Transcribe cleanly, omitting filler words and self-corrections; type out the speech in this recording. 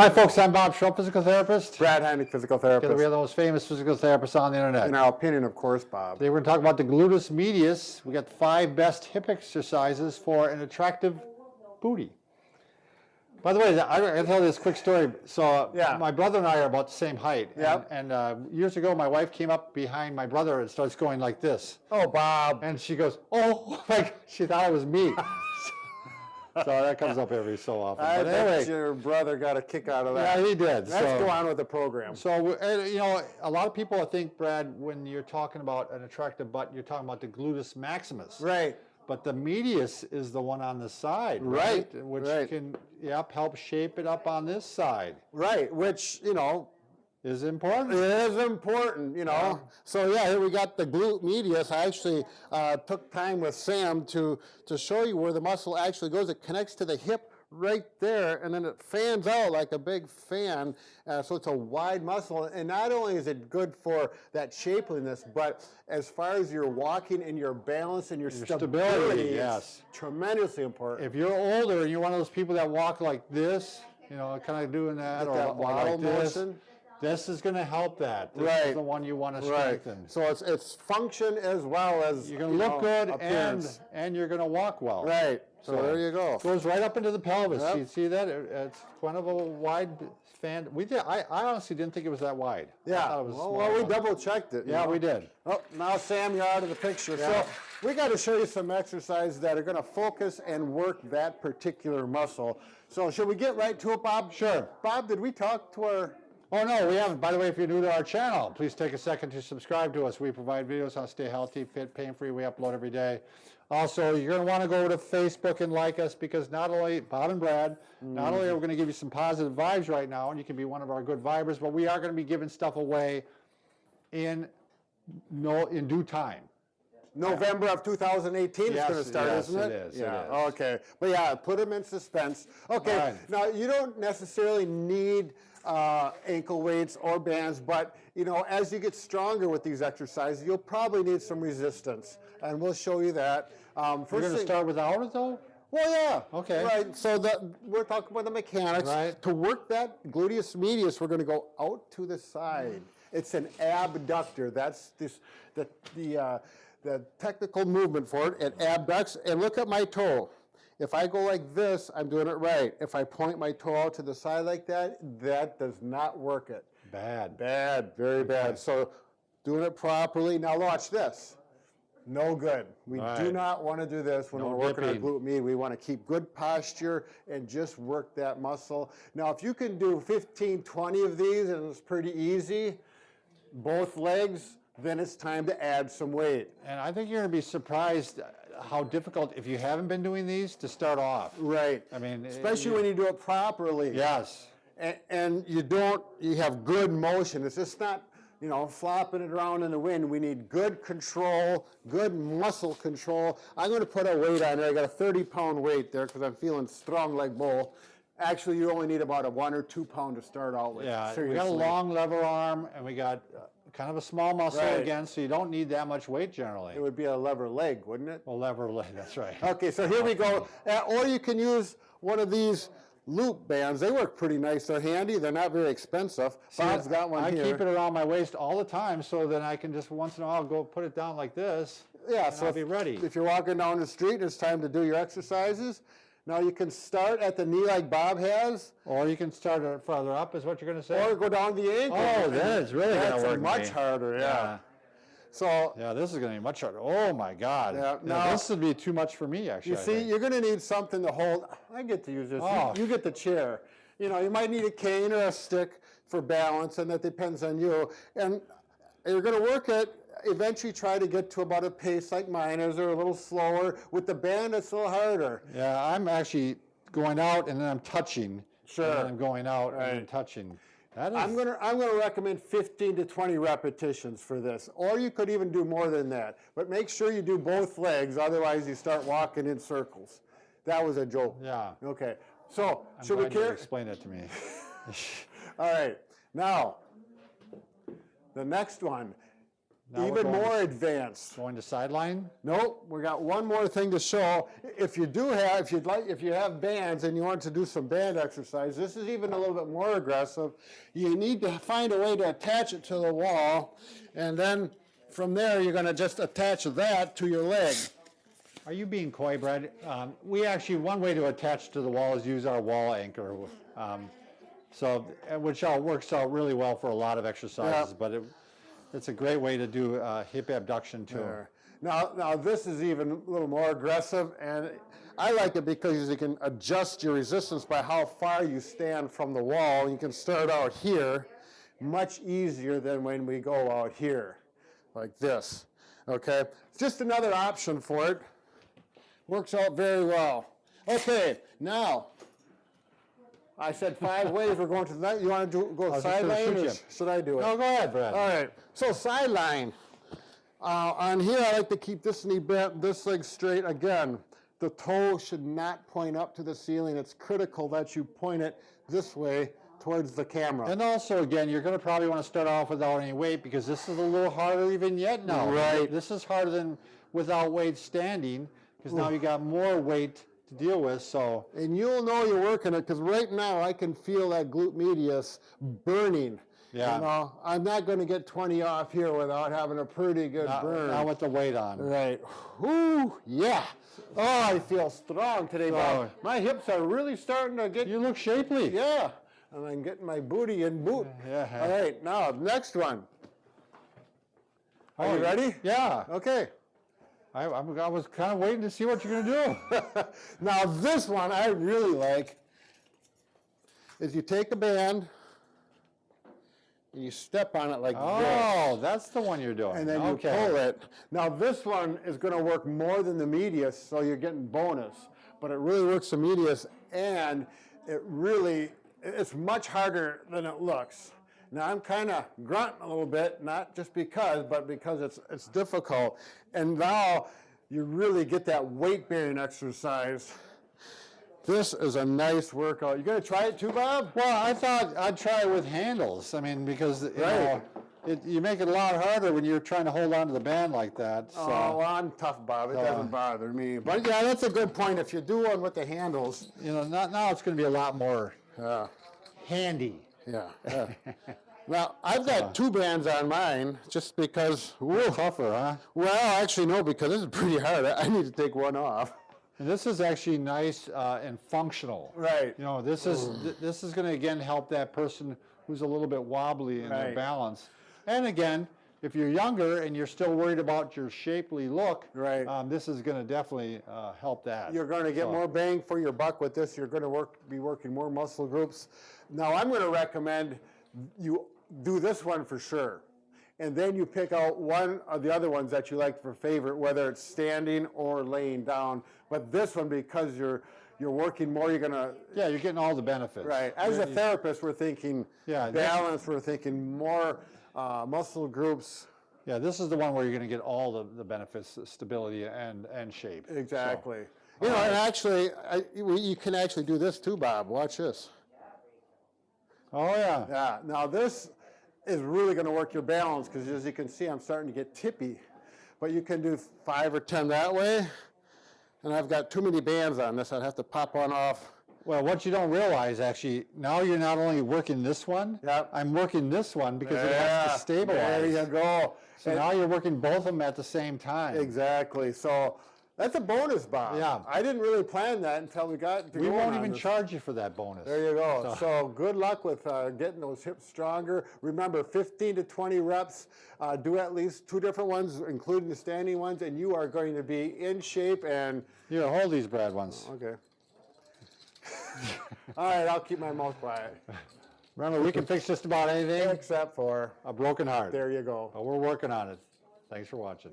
Hi folks, I'm Bob Schrupp, physical therapist. Brad Heineck, physical Together therapist. we are the most famous physical therapists on the internet. In our opinion, of course, Bob. Today we're going to talk about the Glute Medius. We got the 5 best hip exercises for an attractive booty. By the way, I can tell you this quick story. So my brother and I are about the same height. Yep. And years ago, my wife came up behind my brother and starts going like this. Oh, Bob. And she goes, oh, like she thought it was me. So that comes up every so often. I But bet anyway, your brother got a kick out of that. yeah, he did. Let's go on with the program. So, you know, a lot of people, I think, Brad, when you're talking about an attractive butt, you're talking about the gluteus maximus. Right. But the medius is the one on the side, Right. Which Right. can, help shape it up on this side. Right, which, you know, Is important. it is important, you know. Yeah. So yeah, here we got the glute medius. I actually took time with Sam to show you where the muscle actually goes. It connects to the hip right there, and then it fans out like a big fan. So it's a wide muscle, and not only is it good for that shapeliness, but as far as your walking and your balance and your stability, yes. it's tremendously important. If you're older and you're one of those people that walk like this, you know, kind of doing that, Get that or waddle like this, motion. this is going to help that. This is the one you want to strengthen. So it's function as well as You're going to look good appearance. and you're going to walk well. Right. So there you go. Goes right up into the pelvis. Yep. You see that? It's kind of a wide fan. I honestly didn't think it was that wide. I Yeah. thought it was Well, we double checked it. Yeah, we did. Oh, now Sam, you're out of the picture. Yeah. So we got to show you some exercises that are going to focus and work that particular muscle. So should we get right to it, Bob? Sure. Bob, did we talk to our... Oh, no, we haven't. By the way, if you're new to our channel, please take a second to subscribe to us. We provide videos on stay healthy, fit, pain-free. We upload every day. Also, you're going to want to go to Facebook and like us, because not only, Bob and Brad, not only are we going to give you some positive vibes right now, and you can be one of our good vibers, but we are going to be giving stuff away in due time. November of 2018 Yes, is going to start, yes, isn't it? it is, Yeah. it is. Okay. But yeah, put them in suspense. Okay. Right. Now you don't necessarily need ankle weights or bands, but you know, as you get stronger with these exercises, you'll probably need some resistance, and we'll show you that. We're going to start without it, though? Well, yeah. Okay. Right. So we're talking about the mechanics. Right. To work that gluteus medius, we're going to go out to the side. It's an abductor. That's the technical movement for it. It abducts. And look at my toe. If I go like this, I'm doing it right. If I point my toe out to the side like that, that does not work it. Bad. Bad. Very bad. So doing it properly. Now watch this. No good. We do not want to do this when we're working on glute med. We want to keep good posture and just work that muscle. Now, if you can do 15, 20 of these, and it's pretty easy, both legs, then it's time to add some weight. And I think you're going to be surprised how difficult, if you haven't been doing these, to start off. Right. I mean, especially when you do it properly. Yes. And you have good motion. It's just not, you know, flopping it around in the wind. We need good control, good muscle control. I'm going to put a weight on there. I got a 30-pound weight there because I'm feeling strong like bull. Actually, you only need about a 1 or 2 pound to start out with. Yeah, seriously. we got a long lever arm, and we got kind of a small muscle again, so you don't need that much weight generally. It would be a lever leg, wouldn't it? A lever leg, that's right. Okay, so here we go. Or you can use one of these loop bands. They work pretty nice. They're handy. They're not very expensive. Bob's got one here. I keep it around my waist all the time, so then I can just once in a while go put it down like this. Yeah, and so I'll be ready. If you're walking down the street and it's time to do your exercises, now you can start at the knee like Bob has. Or you can start it further up, is what you're going to say? Or go down the ankle. Oh, that is really going to work. That's much harder, yeah. So yeah, this is going to be much harder. Oh my God. Yeah, now, this would be too much for me, actually. You see, you're going to need something to hold. I get to use this. Oh. You get the chair. You know, you might need a cane or a stick for balance, and that depends on you. And you're going to work it. Eventually try to get to about a pace like mine is, or a little slower. With the band, it's a little harder. Yeah, I'm actually going out and then I'm touching. Sure. And then I'm going out and then touching. That is, I'm gonna recommend 15 to 20 repetitions for this, or you could even do more than that. But make sure you do both legs, otherwise you start walking in circles. That was a joke. Yeah. Okay. So I'm should we glad you explain it to me. All right. Now, the next one. Now we're even going more to- advanced. Going to sideline. Nope, we got one more thing to show. If you have bands and you want to do some band exercise, this is even a little bit more aggressive. You need to find a way to attach it to the wall, and then from there you're going to just attach that to your leg. Are you being coy, Brad? We actually, one way to attach to the wall is use our wall anchor. Which works out really well for a lot of exercises, Yeah. but it's a great way to do hip abduction too. There. Now this is even a little more aggressive, and I like it because you can adjust your resistance by how far you stand from the wall. You can start out here, much easier than when we go out here, like this. Okay, just another option for it. Works out very well. Okay, now I said 5 ways we're going to tonight. You want to go was just gonna sideline, shoot or you. should I do it? No, go ahead, Brad. All right, so sideline. On here, I like to keep this knee bent, this leg straight. Again, the toe should not point up to the ceiling. It's critical that you point it this way towards the camera. And also, again, you're going to probably want to start off without any weight because this is a little harder even yet now. Right. This is harder than without weight standing because now you got more weight to deal with. So And you'll know you're working it because right now I can feel that glute medius burning. Yeah. You know, I'm not going to get 20 off here without having a pretty good burn. now with the weight on. Right. Whoo, yeah. Oh, I feel strong today, Bob. My hips are really starting to get, You look shapely. yeah. And I'm getting my booty in boot. Yeah. All right, now, next one. Are you ready? Yeah. Okay. I was kind of waiting to see what you're going to do. Now, this one I really like is you take a band and you step on it like this. Oh, that's the one you're doing. And then you pull it. Now this one is going to work more than the medius, so you're getting bonus. But it really works the medius, and it's much harder than it looks. Now I'm kind of grunting a little bit, not just because, but because it's difficult. And now you really get that weight bearing exercise. This is a nice workout. You gonna try it too, Bob? Well, I thought I'd try it with handles. I mean, because you make it a lot harder when you're trying to hold on to the band like that. So. Oh, well, I'm tough, Bob. It doesn't bother me. But yeah, that's a good point. If you do one with the handles. Now it's going to be a lot more handy. Yeah. Now, I've got 2 bands on mine just because. Tougher, huh? Well, actually, no, because this is pretty hard. I need to take one off. And this is actually nice and functional. Right. This is going to again help that person who's a little bit wobbly in their balance. And again, if you're younger and you're still worried about your shapely look, this is going to definitely help that. You're going to get more bang for your buck with this. You're going to be working more muscle groups. Now, I'm going to recommend you do this one for sure. And then you pick out one of the other ones that you like for favorite, whether it's standing or laying down. But this one, because you're working more, you're gonna you're getting all the benefits. Right. As a therapist, we're thinking balance. We're thinking more muscle groups. Yeah, this is the one where you're going to get all the benefits, stability and shape. Exactly. So, and actually, you can actually do this too, Bob. Watch this. Oh yeah. Yeah. Now this is really going to work your balance because, as you can see, I'm starting to get tippy. But you can do 5 or 10 that way. And I've got too many bands on this. I'd have to pop one off. Well, what you don't realize, actually, now you're not only working this one, I'm working this one because it has to stabilize. There you go. So now you're working both of them at the same time. Exactly. So that's a bonus, Bob. Yeah. I didn't really plan that until we got to We won't even charge you for that bonus. There you go. So good luck with getting those hips stronger. Remember, 15 to 20 reps. Do at least 2 different ones, including the standing ones, and you are going to be in shape. And here, hold these, Brad, ones. Okay. All right, I'll keep my mouth quiet. Remember, we can fix just about anything Except for a broken heart. There you go. But we're working on it. Thanks for watching.